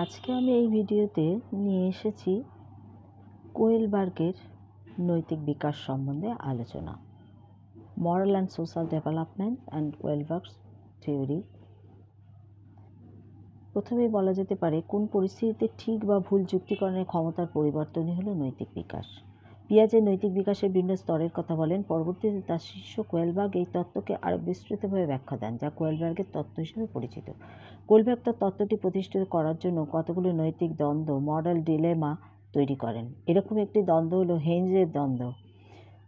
আজকে আমি এই ভিডিওতে নিয়ে এসেছি কোয়েলবার্গের নৈতিক বিকাশ সম্বন্ধে আলোচনা। Moral and social development and Kohlberg's theory. প্রথমেই বলা যেতে পারে কোন পরিস্থিতিতে ঠিক বা ভুল যুক্তিকরণের ক্ষমতার পরিবর্তনই হলো নৈতিক বিকাশ। পিয়াজের নৈতিক বিকাশের বিভিন্ন স্তরের কথা বলেন। পরবর্তীতে তার শিষ্য কোয়েলবার্গ এই তত্ত্বকে আরও বিস্তৃতভাবে ব্যাখ্যা দেন, যা কোয়েলবার্গের তত্ত্ব হিসেবে পরিচিত। কোয়েলবার্গ তার তত্ত্বটি প্রতিষ্ঠিত করার জন্য কতগুলো নৈতিক দ্বন্দ্ব, মরাল ডিলেমা তৈরি করেন। এরকম একটি দ্বন্দ্ব হলো হেঞ্জের দ্বন্দ্ব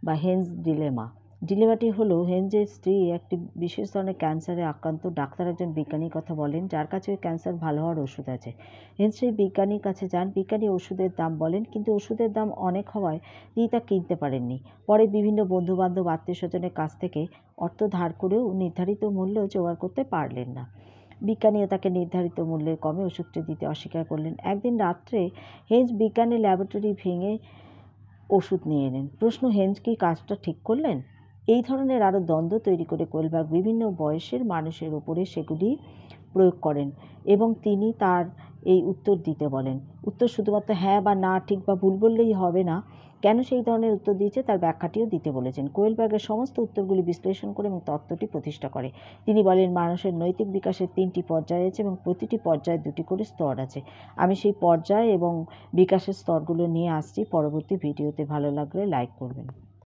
বা হেঞ্জ ডিলেমা। ডিলেমাটি হলো, হেঞ্জের স্ত্রী একটি বিশেষ ধরনের ক্যান্সারে আক্রান্ত। ডাক্তার একজন বিজ্ঞানীর কথা বলেন, যার কাছে ওই ক্যান্সার ভালো হওয়ার ওষুধ আছে। হেঞ্জ সেই বিজ্ঞানীর কাছে যান। বিজ্ঞানী ওষুধের দাম বলেন, কিন্তু ওষুধের দাম অনেক হওয়ায় তিনি তা কিনতে পারেননি। পরে বিভিন্ন বন্ধুবান্ধব, আত্মীয় স্বজনের কাছ থেকে অর্থ ধার করেও নির্ধারিত মূল্য জোগাড় করতে পারলেন না। বিজ্ঞানীও তাকে নির্ধারিত মূল্যের কমে ওষুধটি দিতে অস্বীকার করলেন। একদিন রাত্রে হেঞ্জ বিজ্ঞানের ল্যাবরেটরি ভেঙে ওষুধ নিয়ে এলেন। প্রশ্ন, হেঞ্জ কি কাজটা ঠিক করলেন? এই ধরনের আরও দ্বন্দ্ব তৈরি করে কোয়েলবার্গ বিভিন্ন বয়সের মানুষের ওপরে সেগুলি প্রয়োগ করেন এবং তিনি তার এই উত্তর দিতে বলেন। উত্তর শুধুমাত্র হ্যাঁ বা না, ঠিক বা ভুল বললেই হবে না, কেন সেই ধরনের উত্তর দিয়েছে তার ব্যাখ্যাটিও দিতে বলেছেন। কোয়েলবার্গের সমস্ত উত্তরগুলি বিশ্লেষণ করে এবং তত্ত্বটি প্রতিষ্ঠা করে। তিনি বলেন, মানুষের নৈতিক বিকাশের 3টি পর্যায় আছে এবং প্রতিটি পর্যায়ে 2টি করে স্তর আছে। আমি সেই পর্যায় এবং বিকাশের স্তরগুলো নিয়ে আসছি পরবর্তী ভিডিওতে। ভালো লাগলে লাইক করবেন।